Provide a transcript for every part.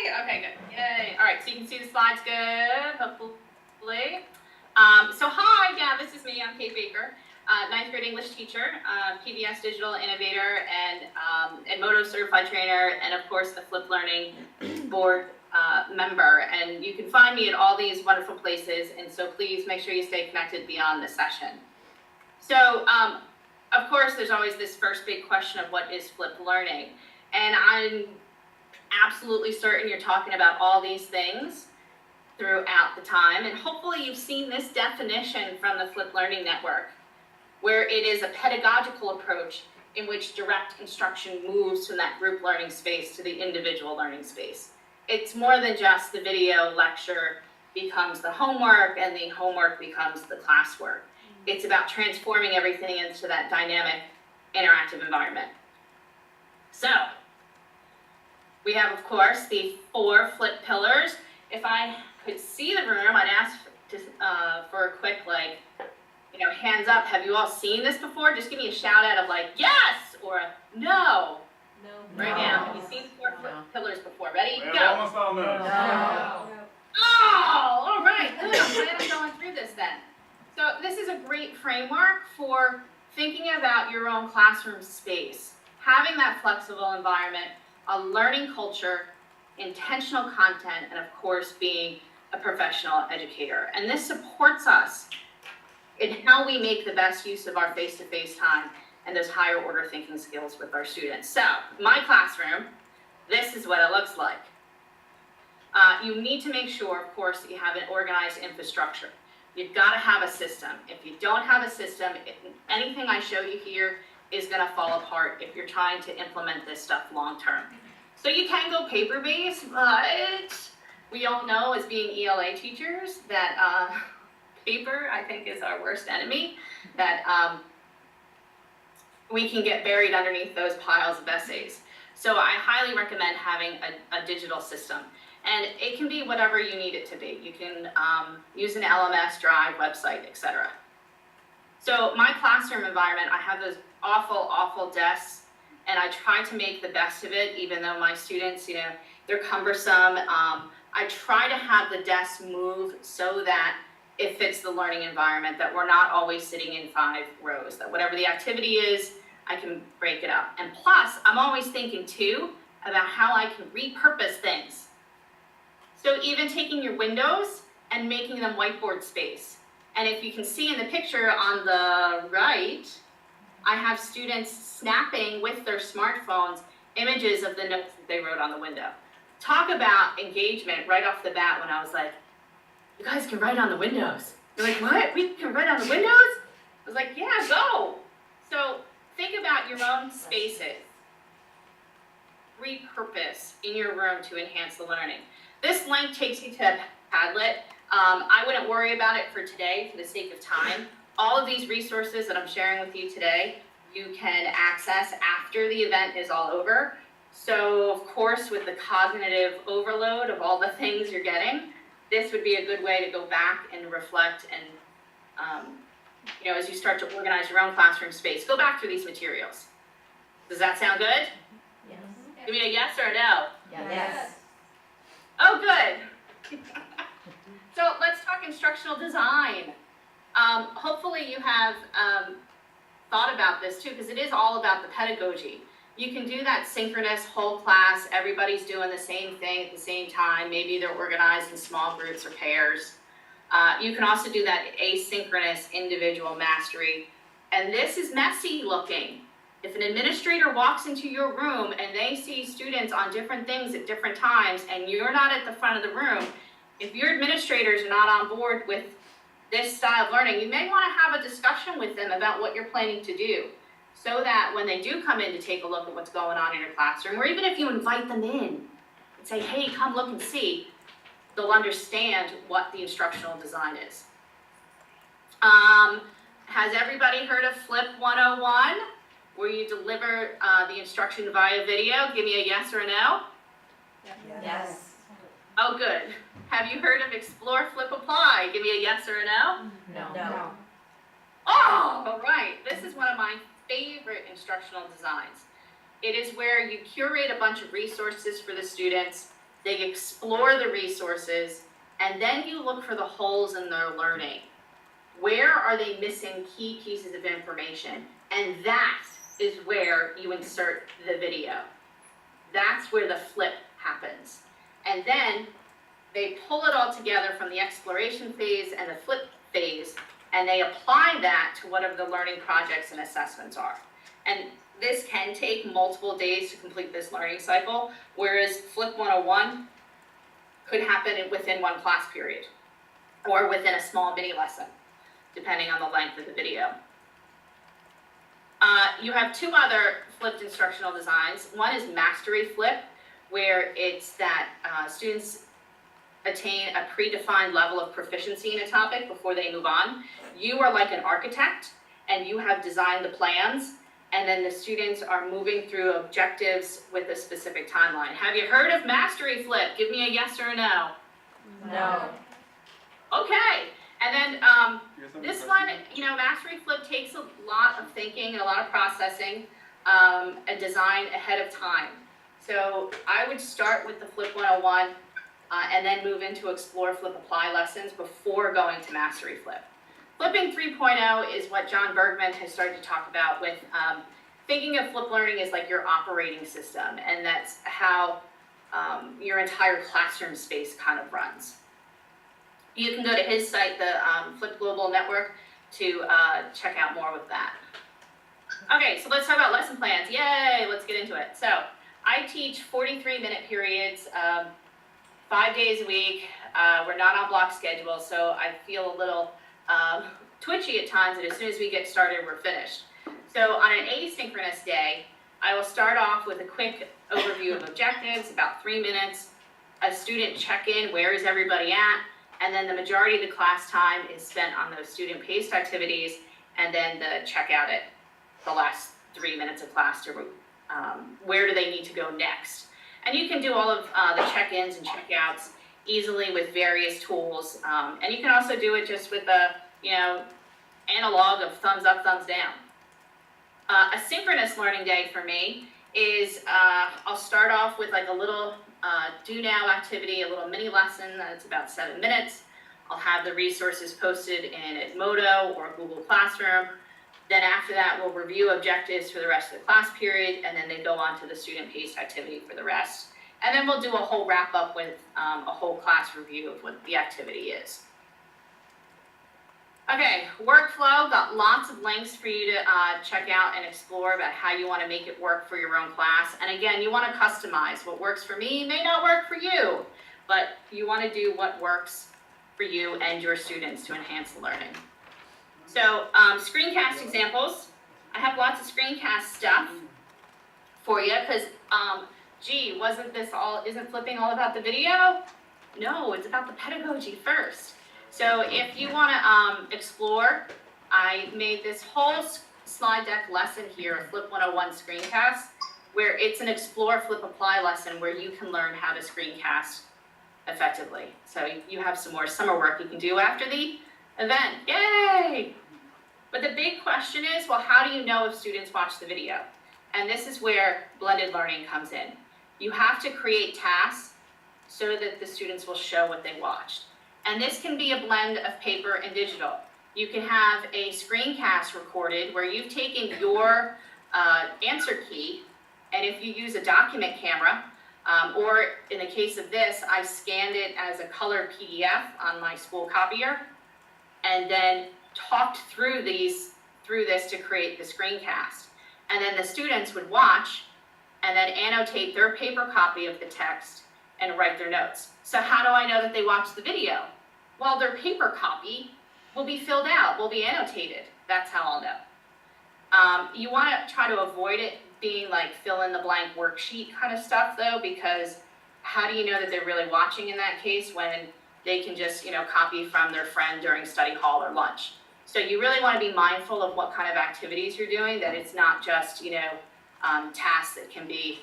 it? Okay, good. Yay. All right, so you can see the slides good, hopefully. So hi, yeah, this is me. I'm Kate Baker, ninth grade English teacher, PBS digital innovator, and Moto certified trainer, and of course the Flip Learning board member. And you can find me at all these wonderful places, and so please make sure you stay connected beyond the session. So, of course, there's always this first big question of what is Flip Learning, and I'm absolutely certain you're talking about all these things throughout the time, and hopefully you've seen this definition from the Flip Learning Network, where it is a pedagogical approach in which direct instruction moves from that group learning space to the individual learning space. It's more than just the video lecture becomes the homework and the homework becomes the classwork. It's about transforming everything into that dynamic, interactive environment. So, we have, of course, the 4 flip pillars. If I could see the room, I'd ask for a quick, hands up. Have you all seen this before? Just give me a shout out of yes or a no. No. Right now. Have you seen the 4 flip pillars before? Ready? Yeah, Go. almost all no. Oh, all right. Good. I'm glad I'm going through this then. So this is a great framework for thinking about your own classroom space, having that flexible environment, a learning culture, intentional content, and of course being a professional educator. And this supports us in how we make the best use of our face-to-face time and those higher order thinking skills with our students. So my classroom, this is what it looks like. You need to make sure, of course, that you have an organized infrastructure. You've got to have a system. If you don't have a system, anything I show you here is going to fall apart if you're trying to implement this stuff long term. So you can go paper-based, but we all know as being ELA teachers that paper, I think, is our worst enemy, that we can get buried underneath those piles of essays. So I highly recommend having a digital system. And it can be whatever you need it to be. You can use an LMS, Drive, website, etc. So my classroom environment, I have those awful desks, and I try to make the best of it, even though my students, they're cumbersome. I try to have the desks move so that it fits the learning environment, that we're not always sitting in 5 rows, that whatever the activity is, I can break it up. And plus, I'm always thinking too about how I can repurpose things. So even taking your windows and making them whiteboard space. And if you can see in the picture on the right, I have students snapping with their smartphones images of the notes that they wrote on the window. Talk about engagement right off the bat when I was like, you guys can write on the windows. They're like, what? We can write on the windows? I was like, yeah, go. So think about your own spaces. Repurpose in your room to enhance the learning. This link takes you to Padlet. I wouldn't worry about it for today for the sake of time. All of these resources that I'm sharing with you today, you can access after the event is all over. So of course, with the cognitive overload of all the things you're getting, this would be a good way to go back and reflect and, as you start to organize your own classroom space, go back through these materials. Does that sound good? Yes. Give me a yes or a no. Yes. Oh, good. So let's talk instructional design. Hopefully you have thought about this too, because it is all about the pedagogy. You can do that synchronous whole class, everybody's doing the same thing at the same time. Maybe they're organized in small groups or pairs. You can also do that asynchronous individual mastery. And this is messy looking. If an administrator walks into your room and they see students on different things at different times and you're not at the front of the room, if your administrators are not on board with this style of learning, you may want to have a discussion with them about what you're planning to do so that when they do come in to take a look at what's going on in your classroom, or even if you invite them in and say, hey, come look and see, they'll understand what the instructional design is. Has everybody heard of Flip 101? Where you deliver the instruction via video? Give me a yes or a no. Yes. Oh, good. Have you heard of Explore, Flip, Apply? Give me a yes or a no. No. Oh, all right. This is one of my favorite instructional designs. It is where you curate a bunch of resources for the students they explore the resources, and then you look for the holes in their learning. Where are they missing key pieces of information? And that is where you insert the video. That's where the flip happens. And then they pull it all together from the exploration phase and the flip phase, and they apply that to whatever the learning projects and assessments are. And this can take multiple days to complete this learning cycle, whereas Flip 101 could happen within one class period or within a small mini lesson, depending on the length of the video. You have two other flipped instructional designs. One is Mastery Flip, where it's that students attain a predefined level of proficiency in a topic before they move on. You are like an architect, and you have designed the plans, and then the students are moving through objectives with a specific timeline. Have you heard of Mastery Flip? Give me a yes or a no. No. Okay, and then this one, Mastery Flip takes a lot of thinking and a lot of processing and design ahead of time. So I would start with the Flip 101 and then move into Explore, Flip, Apply lessons before going to Mastery Flip. Flipping 3.0 is what John Bergman has started to talk about with thinking of flip learning as like your operating system, and that's how your entire classroom space kind of runs. You can go to his site, the Flip Global Network, to check out more with that. Okay, so let's talk about lesson plans. Yay, let's get into it. So I teach 43-minute periods, 5 days a week. We're not on block schedule, so I feel a little twitchy at times, and as soon as we get started, we're finished. So on an asynchronous day, I will start off with a quick overview of objectives, about 3 minutes, a student check-in, where is everybody at, and then the majority of the class time is spent on those student-paced activities, and then the checkout at the last 3 minutes of class to where do they need to go next. And you can do all of the check-ins and checkouts easily with various tools, and you can also do it just with a analog of thumbs up, thumbs down. A synchronous learning day for me is I'll start off with like a little do now activity, a little mini lesson that's about 7 minutes. I'll have the resources posted in Edmodo or Google Classroom. Then after that, we'll review objectives for the rest of the class period, and then they go on to the student-paced activity for the rest. And then we'll do a whole wrap-up with a whole class review of what the activity is. Okay, workflow, got lots of links for you to check out and explore about how you want to make it work for your own class. And again, you want to customize. What works for me may not work for you, but you want to do what works for you and your students to enhance the learning. So, screencast examples. I have lots of screencast stuff for you because, isn't flipping all about the video? No, it's about the pedagogy first. So if you want to explore, I made this whole slide deck lesson here, a Flip 101 screencast, where it's an Explore, Flip, Apply lesson where you can learn how to screencast effectively. So you have some more summer work you can do after the event. Yay! But the big question is, well, how do you know if students watch the video? And this is where blended learning comes in. You have to create tasks so that the students will show what they watched. And this can be a blend of paper and digital. You can have a screencast recorded where you've taken your answer key, and if you use a document camera, or in the case of this, I scanned it as a colored PDF on my school copier, and then talked through this to create the screencast. And then the students would watch and then annotate their paper copy of the text and write their notes. So how do I know that they watched the video? Well, their paper copy will be filled out, will be annotated. That's how I'll know. You want to try to avoid it being like fill in the blank worksheet kind of stuff though, because how do you know that they're really watching in that case when they can just, copy from their friend during study hall or lunch? So you really want to be mindful of what kind of activities you're doing, that it's not just, tasks that can be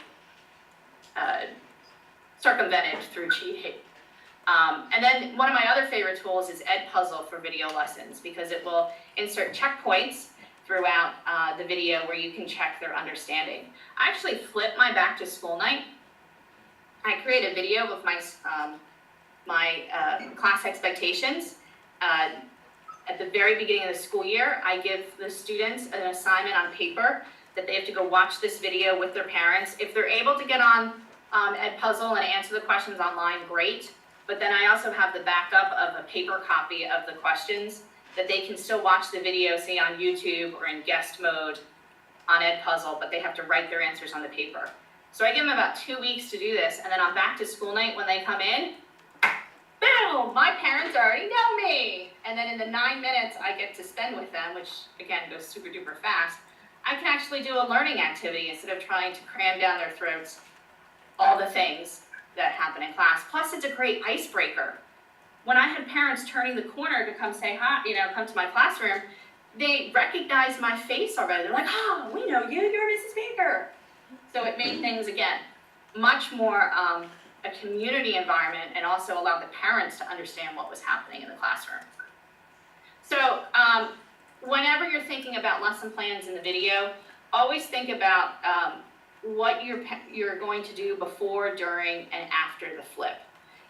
circumvented through cheating. And then one of my other favorite tools is Edpuzzle for video lessons, because it will insert checkpoints throughout the video where you can check their understanding. I actually flipped my back to school night I create a video with my class expectations. At the very beginning of the school year, I give the students an assignment on paper that they have to go watch this video with their parents. If they're able to get on Edpuzzle and answer the questions online, great. But then I also have the backup of a paper copy of the questions that they can still watch the video, say on YouTube or in guest mode on Edpuzzle, but they have to write their answers on the paper. So I give them about 2 weeks to do this, and then on back to school night when they come in, boom, my parents already know me. And then in the 9 minutes I get to spend with them, which again goes super duper fast, I can actually do a learning activity instead of trying to cram down their throats all the things that happen in class. Plus it's a great icebreaker. When I had parents turning the corner to come say hi, come to my classroom, they recognized my face already. They're like, oh, we know you, you're Mrs. Baker. So it made things, again, much more a community environment, and also allowed the parents to understand what was happening in the classroom. So whenever you're thinking about lesson plans in the video, always think about what you're going to do before, during, and after the flip.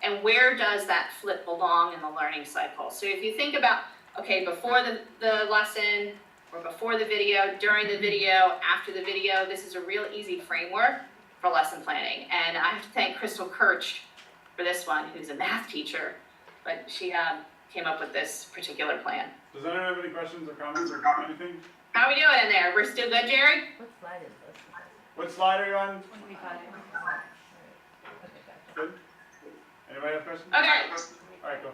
And where does that flip belong in the learning cycle? So if you think about, okay, before the lesson, or before the video, during the video, after the video, this is a real easy framework for lesson planning. And I have to thank Crystal Kirch for this one, who's a math teacher, but she came up with this particular plan. Does anyone have any questions or comments or anything? How are we doing in there? We're still good, Jerry? What slide is this? What slide are you on? 25. Good. Anybody have questions? Okay. All right, go.